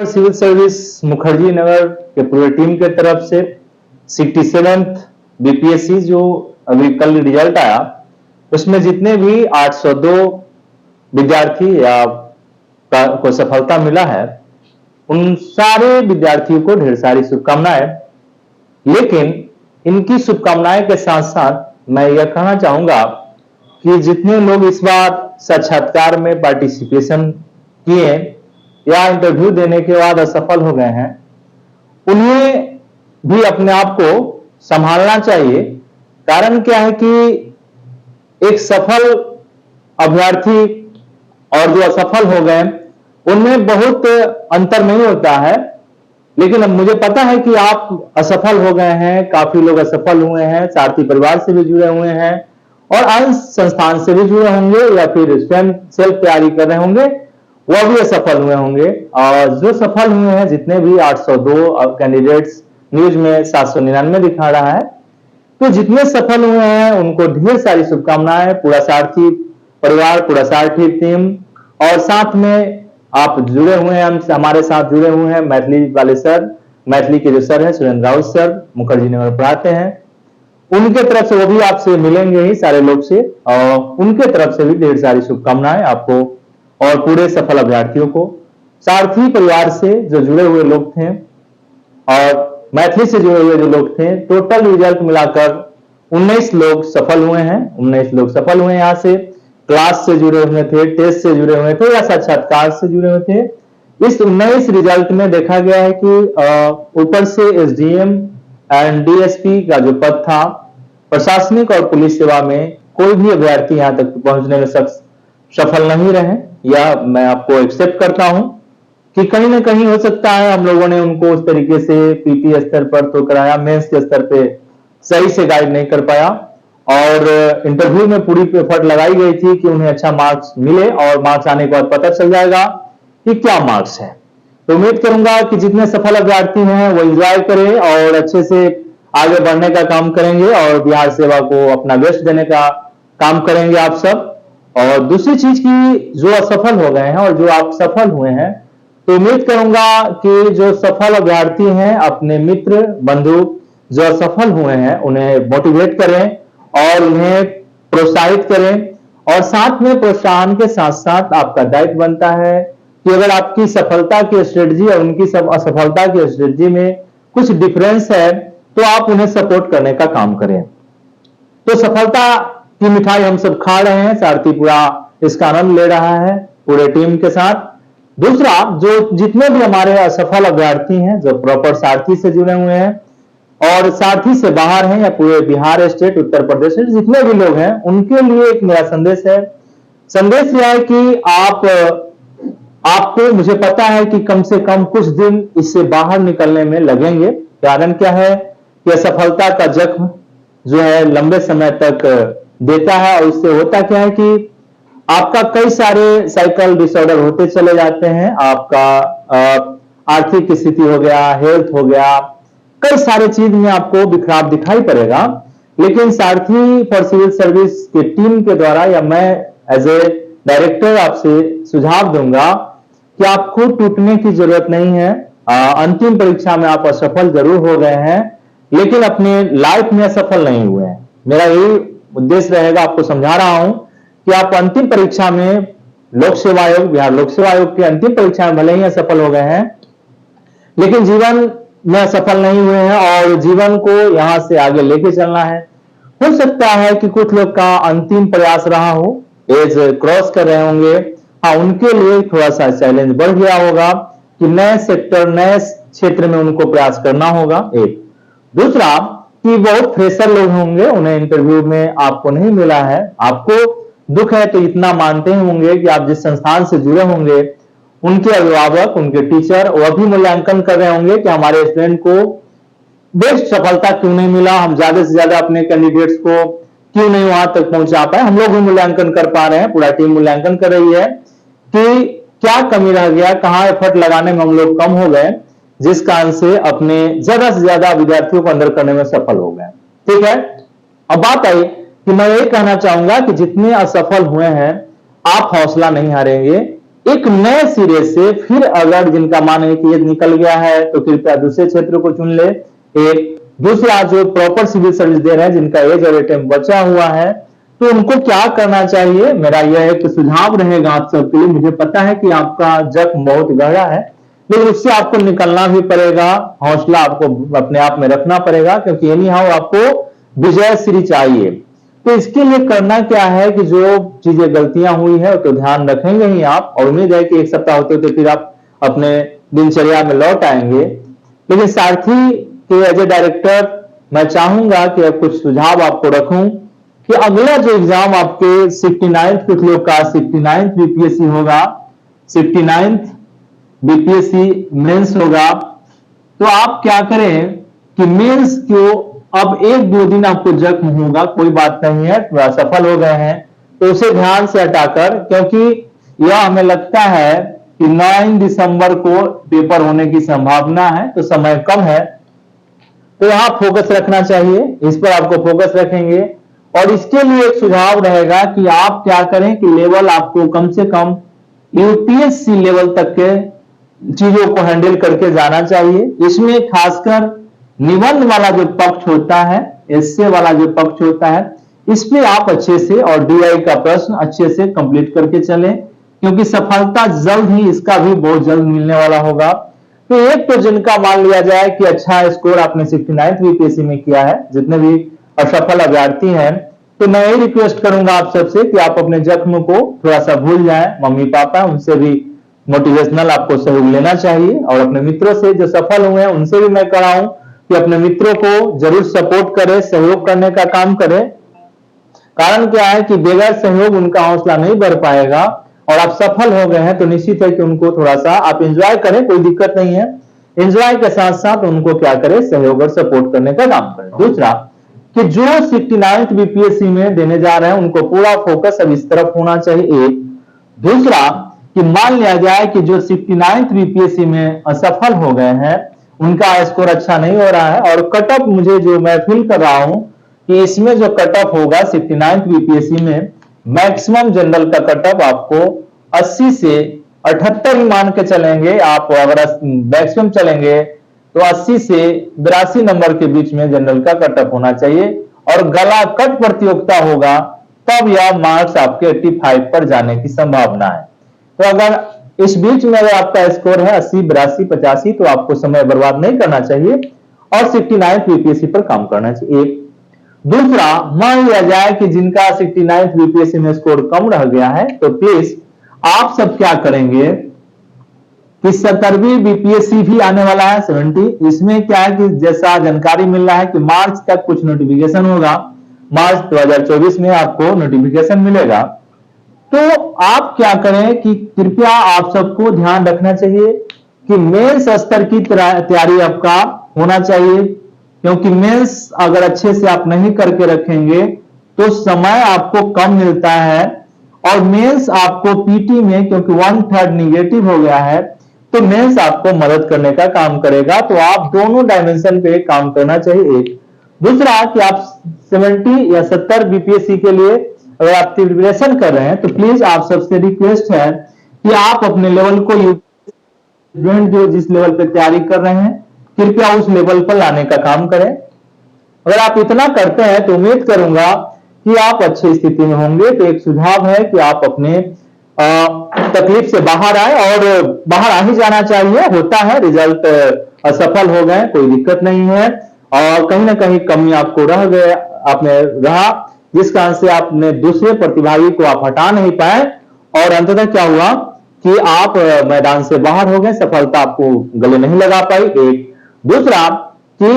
Civil service Mukherjee Nagar के पूरे team के तरफ से 67th बीपीएससी जो अभी कल रिजल्ट आया, उसमें जितने भी 802 विद्यार्थी या को सफलता मिला है, उन सारे विद्यार्थियों को ढेर सारी शुभकामनाएं। लेकिन इनकी शुभकामनाएं के साथ साथ मैं यह कहना चाहूंगा कि जितने लोग इस बार साक्षात्कार में पार्टिसिपेशन किए या इंटरव्यू देने के बाद असफल हो गए हैं, उन्हें भी अपने आप को संभालना चाहिए। कारण क्या है कि एक सफल अभ्यर्थी और जो असफल हो गए उनमें बहुत अंतर नहीं होता है। लेकिन अब मुझे पता है कि आप असफल हो गए हैं, काफी लोग असफल हुए हैं, सारथी परिवार से भी जुड़े हुए हैं और अन्य संस्थान से भी जुड़े होंगे या फिर स्वयं सेल्फ तैयारी कर रहे होंगे, वह भी असफल हुए होंगे। और जो सफल हुए हैं, जितने भी 802 कैंडिडेट्स, न्यूज में 799 दिखा रहा है, तो जितने सफल हुए हैं उनको ढेर सारी शुभकामनाएं। पूरा सारथी परिवार, पूरा सारथी टीम और साथ में आप जुड़े हुए हैं, हमारे साथ जुड़े हुए हैं मैथिली वाले सर, मैथिली के जो सर हैं सुरेंद्र राउत सर, मुखर्जी नगर पढ़ाते हैं, उनके तरफ से वो भी आपसे मिलेंगे ही सारे लोग से, और उनके तरफ से भी ढेर सारी शुभकामनाएं आपको और पूरे सफल अभ्यर्थियों को। सारथी परिवार से जो जुड़े हुए लोग थे और मैथिली से जुड़े हुए जो लोग थे, टोटल रिजल्ट मिलाकर 19 लोग सफल हुए हैं। 19 लोग सफल हुए यहाँ से, क्लास से जुड़े हुए थे, टेस्ट से जुड़े हुए थे या साक्षात्कार से जुड़े हुए थे। इस 19 रिजल्ट में देखा गया है कि ऊपर से एसडीएम एंड डीएसपी का जो पद था, प्रशासनिक और पुलिस सेवा में कोई भी अभ्यर्थी यहाँ तक पहुंचने में सफल नहीं रहे। यह मैं आपको एक्सेप्ट करता हूं कि कहीं ना कहीं हो सकता है हम लोगों ने उनको उस तरीके से पीटी स्तर पर तो कराया, मेंस के स्तर पे सही से गाइड नहीं कर पाया और इंटरव्यू में पूरी एफर्ट लगाई गई थी कि उन्हें अच्छा मार्क्स मिले और मार्क्स आने के बाद पता चल जाएगा कि क्या मार्क्स है। तो उम्मीद करूंगा कि जितने सफल अभ्यर्थी हैं वो एंजॉय करें और अच्छे से आगे बढ़ने का काम करेंगे और बिहार सेवा को अपना बेस्ट देने का काम करेंगे आप सब। और दूसरी चीज की, जो असफल हो गए हैं और जो आप सफल हुए हैं, तो उम्मीद करूंगा कि जो सफल अभ्यर्थी हैं अपने मित्र बंधु जो असफल हुए हैं उन्हें मोटिवेट करें और उन्हें प्रोत्साहित करें। और साथ में प्रोत्साहन के साथ साथ आपका दायित्व बनता है कि अगर आपकी सफलता की स्ट्रेटजी और उनकी सब असफलता की स्ट्रेटजी में कुछ डिफरेंस है तो आप उन्हें सपोर्ट करने का काम करें। तो सफलता की मिठाई हम सब खा रहे हैं, सारथी पूरा इसका आनंद ले रहा है पूरे टीम के साथ। दूसरा, जो जितने भी हमारे असफल अभ्यर्थी हैं जो प्रॉपर सारथी से जुड़े हुए हैं और सारथी से बाहर हैं या पूरे बिहार स्टेट, उत्तर प्रदेश स्टेट, जितने भी लोग हैं उनके लिए एक मेरा संदेश है। संदेश यह है कि आपको, मुझे पता है कि कम से कम कुछ दिन इससे बाहर निकलने में लगेंगे। कारण क्या है कि असफलता का जख्म जो है लंबे समय तक देता है और इससे होता क्या है कि आपका कई सारे साइकिल डिसऑर्डर होते चले जाते हैं। आपका आर्थिक स्थिति हो गया, हेल्थ हो गया, कई सारे चीज में आपको बिखराव दिखाई पड़ेगा। लेकिन सारथी फॉर सिविल सर्विस की टीम के द्वारा या मैं एज ए डायरेक्टर आपसे सुझाव दूंगा कि आपको टूटने की जरूरत नहीं है। अंतिम परीक्षा में आप असफल जरूर हो गए हैं लेकिन अपने लाइफ में असफल नहीं हुए हैं। मेरा यही उद्देश्य रहेगा, आपको समझा रहा हूं कि आप अंतिम परीक्षा में लोक सेवा आयोग, बिहार लोक सेवा आयोग की अंतिम परीक्षा में भले ही असफल हो गए हैं लेकिन जीवन में असफल नहीं हुए हैं और जीवन को यहां से आगे लेके चलना है। हो सकता है कि कुछ लोग का अंतिम प्रयास रहा हो, एज क्रॉस कर रहे होंगे, हाँ, उनके लिए थोड़ा सा चैलेंज बढ़ गया होगा कि नए सेक्टर, नए क्षेत्र में उनको प्रयास करना होगा। एक दूसरा कि बहुत फ्रेशर लोग होंगे, उन्हें इंटरव्यू में आपको नहीं मिला है, आपको दुख है तो इतना मानते होंगे कि आप जिस संस्थान से जुड़े होंगे उनके अभिभावक, उनके टीचर, वह भी मूल्यांकन कर रहे होंगे कि हमारे स्टूडेंट को बेस्ट सफलता क्यों नहीं मिला, हम ज्यादा से ज्यादा अपने कैंडिडेट्स को क्यों नहीं वहां तक पहुंचा पाए। हम लोग भी मूल्यांकन कर पा रहे हैं, पूरा टीम मूल्यांकन कर रही है कि क्या कमी रह गया, कहां एफर्ट लगाने में हम लोग कम हो गए, जिस कारण से अपने ज्यादा से ज्यादा विद्यार्थियों को अंदर करने में सफल हो गए। ठीक है, अब बात आई कि मैं ये कहना चाहूंगा कि जितने असफल हुए हैं आप हौसला नहीं हारेंगे। एक नए सिरे से फिर अगर जिनका मान है कि ये निकल गया है तो कृपया दूसरे क्षेत्र को चुन ले। एक दूसरा जो प्रॉपर सिविल सर्विस दे रहे हैं जिनका एज और अटेम्प्ट बचा हुआ है तो उनको क्या करना चाहिए, मेरा यह एक सुझाव रहेगा आप सबके लिए। मुझे पता है कि आपका जख्म बहुत गहरा है लेकिन उससे आपको निकलना भी पड़ेगा, हौसला आपको अपने आप में रखना पड़ेगा क्योंकि एनी हाउ आपको विजय श्री चाहिए। तो इसके लिए करना क्या है कि जो चीजें गलतियां हुई है तो ध्यान रखेंगे ही आप, और उम्मीद है कि एक सप्ताह होते होते फिर आप अपने दिनचर्या में लौट आएंगे। लेकिन सारथी के एज ए डायरेक्टर मैं चाहूंगा कि अब कुछ सुझाव आपको रखूं कि अगला जो एग्जाम आपके 69th कुछ लोग का 69th बीपीएससी होगा, 69th बीपीएससी मेंस होगा। तो आप क्या करें कि मेंस को अब एक दो दिन आपको जख्म होगा, कोई बात नहीं है, थोड़ा सफल हो गए हैं तो उसे ध्यान से हटाकर, क्योंकि यह हमें लगता है कि 9 दिसंबर को पेपर होने की संभावना है तो समय कम है, तो यहां फोकस रखना चाहिए, इस पर आपको फोकस रखेंगे। और इसके लिए एक सुझाव रहेगा कि आप क्या करें कि लेवल आपको कम से कम यूपीएससी लेवल तक के चीजों को हैंडल करके जाना चाहिए। इसमें खासकर निबंध वाला जो पक्ष होता है, एस्से वाला जो पक्ष होता है, इसमें आप अच्छे से और डीआई का प्रश्न अच्छे से कंप्लीट करके चलें क्योंकि सफलता जल्द ही इसका भी बहुत जल्द मिलने वाला होगा। तो एक तो जिनका मान लिया जाए कि अच्छा स्कोर आपने 69th बीपीएससी में किया है, जितने भी असफल अभ्यर्थी हैं, तो मैं यही रिक्वेस्ट करूंगा आप सबसे कि आप अपने जख्म को थोड़ा सा भूल जाएं, मम्मी पापा उनसे भी मोटिवेशनल आपको सहयोग लेना चाहिए और अपने मित्रों से जो सफल हुए हैं उनसे भी मैं कराऊं कि अपने मित्रों को जरूर सपोर्ट करें, सहयोग करने का काम करें। कारण क्या है कि बगैर सहयोग उनका हौसला नहीं बढ़ पाएगा और आप सफल हो गए हैं तो निश्चित है कि उनको थोड़ा सा आप एंजॉय करें, कोई दिक्कत नहीं है, एंजॉय के साथ साथ उनको क्या करें, सहयोग और सपोर्ट करने का काम करें। दूसरा कि जो 69th बीपीएससी में देने जा रहे हैं उनको पूरा फोकस अब इस तरफ होना चाहिए। एक दूसरा कि मान लिया जाए कि जो 69th बीपीएससी में असफल हो गए हैं उनका स्कोर अच्छा नहीं हो रहा है और कट ऑफ मुझे जो मैं फील कर रहा हूं कि इसमें जो कट ऑफ होगा 69th बीपीएससी में मैक्सिमम जनरल का कट ऑफ आपको 80 से 78 ही मान के चलेंगे। आप अगर मैक्सिमम चलेंगे तो 80 से 82 नंबर के बीच में जनरल का कट ऑफ होना चाहिए और गला कट प्रतियोगिता होगा तब यह मार्क्स आपके 85 पर जाने की संभावना है। तो अगर इस बीच में अगर आपका स्कोर है 80, 82, 85 तो आपको समय बर्बाद नहीं करना चाहिए और 69th बीपीएससी पर काम करना चाहिए। एक दूसरा मान लिया जाए कि जिनका 69th बीपीएससी में स्कोर कम रह गया है तो प्लीज आप सब क्या करेंगे कि 70वीं बीपीएससी भी आने वाला है 70। इसमें क्या है कि जैसा जानकारी मिल रहा है कि मार्च तक कुछ नोटिफिकेशन होगा, मार्च 2024 में आपको नोटिफिकेशन मिलेगा। तो आप क्या करें कि कृपया आप सबको ध्यान रखना चाहिए कि मेंस स्तर की तैयारी आपका होना चाहिए क्योंकि मेंस अगर अच्छे से आप नहीं करके रखेंगे तो समय आपको कम मिलता है और मेंस आपको पीटी में क्योंकि 1/3 निगेटिव हो गया है तो मेंस आपको मदद करने का काम करेगा। तो आप दोनों डायमेंशन पे काम करना चाहिए। एक दूसरा कि आप 70 या 70 बीपीएससी के लिए अगर आप प्रिपरेशन कर रहे हैं तो प्लीज आप सबसे रिक्वेस्ट है कि आप अपने लेवल को जो जिस लेवल पे तैयारी कर रहे हैं कृपया उस लेवल पर लाने का काम करें। अगर आप इतना करते हैं तो उम्मीद करूंगा कि आप अच्छी स्थिति में होंगे। तो एक सुझाव है कि आप अपने तकलीफ से बाहर आए और बाहर आ ही जाना चाहिए, होता है, रिजल्ट असफल हो गए कोई दिक्कत नहीं है और कहीं ना कहीं कमी आपको रह गए, आपने रहा जिस कारण से आपने दूसरे प्रतिभागी को आप हटा नहीं पाए और अंततः क्या हुआ कि आप मैदान से बाहर हो गए, सफलता आपको गले नहीं लगा पाई। एक दूसरा कि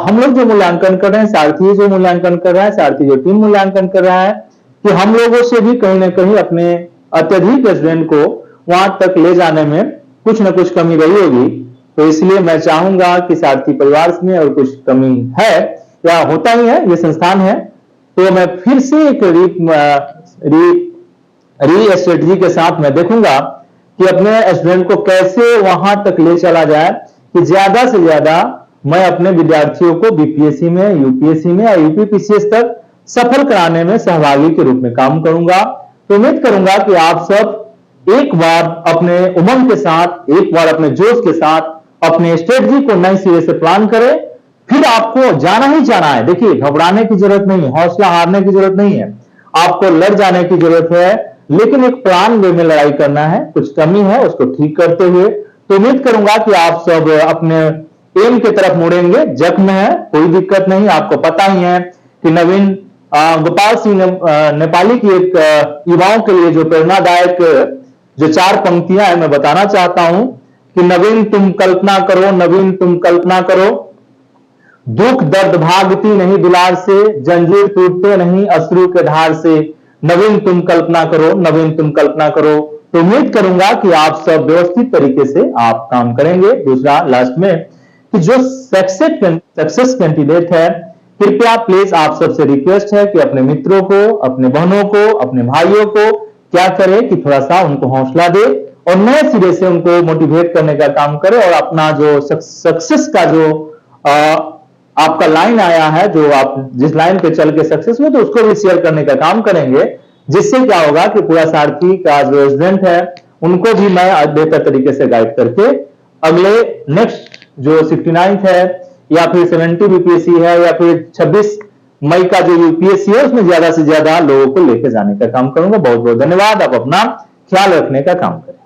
हम लोग जो मूल्यांकन कर रहे हैं, सारथी जो मूल्यांकन कर रहा है, सारथी जो टीम मूल्यांकन कर रहा है कि हम लोगों से भी कहीं ना कहीं अपने अत्यधिक स्टूडेंट को वहां तक ले जाने में कुछ ना कुछ कमी रही होगी। तो इसलिए मैं चाहूंगा कि सारथी परिवार में और कुछ कमी है या होता ही है, ये संस्थान है, तो मैं फिर से एक री स्ट्रेटजी के साथ मैं देखूंगा कि अपने स्टूडेंट को कैसे वहां तक ले चला जाए कि ज्यादा से ज्यादा मैं अपने विद्यार्थियों को बीपीएससी में, यूपीएससी में या यूपीपीसीएस तक सफल कराने में सहभागी के रूप में काम करूंगा। तो उम्मीद करूंगा कि आप सब एक बार अपने उमंग के साथ, एक बार अपने जोश के साथ अपने स्ट्रेटजी को नए सिरे से प्लान करें, फिर आपको जाना ही जाना है। देखिए, घबराने की जरूरत नहीं है, हौसला हारने की जरूरत नहीं है, आपको लड़ जाने की जरूरत है, लेकिन एक प्लान वे में लड़ाई करना है। कुछ कमी है उसको ठीक करते हुए। तो उम्मीद करूंगा कि आप सब अपने एम की तरफ मुड़ेंगे। जख्म है, कोई दिक्कत नहीं, आपको पता ही है कि नवीन गोपाल सिंह नेपाली की एक युवाओं के लिए जो प्रेरणादायक जो 4 पंक्तियां हैं मैं बताना चाहता हूं कि नवीन तुम कल्पना करो, नवीन तुम कल्पना करो, दुख दर्द भागती नहीं दुलार से, जंजीर टूटते नहीं अश्रु के धार से, नवीन तुम कल्पना करो, नवीन तुम कल्पना करो। तो उम्मीद करूंगा कि आप सब व्यवस्थित तरीके से आप काम करेंगे। दूसरा लास्ट में कि जो सक्सेस कैंडिडेट है, कृपया प्लीज आप सबसे रिक्वेस्ट है कि अपने मित्रों को, अपने बहनों को, अपने भाइयों को क्या करें कि थोड़ा सा उनको हौसला दे और नए सिरे से उनको मोटिवेट करने का काम करें और अपना जो सक्सेस का जो आपका लाइन आया है, जो आप जिस लाइन पे चल के सक्सेस हुए, तो उसको भी शेयर करने का काम करेंगे। जिससे क्या होगा कि पूरा सारथी का जो रेजिडेंट है उनको भी मैं बेहतर तरीके से गाइड करके अगले नेक्स्ट जो 69th है या फिर 70 बीपीएससी है या फिर 26 मई का जो यूपीएससी है उसमें ज्यादा से ज्यादा लोगों को लेकर जाने का काम करूंगा। बहुत बहुत धन्यवाद। आप अपना ख्याल रखने का काम करें।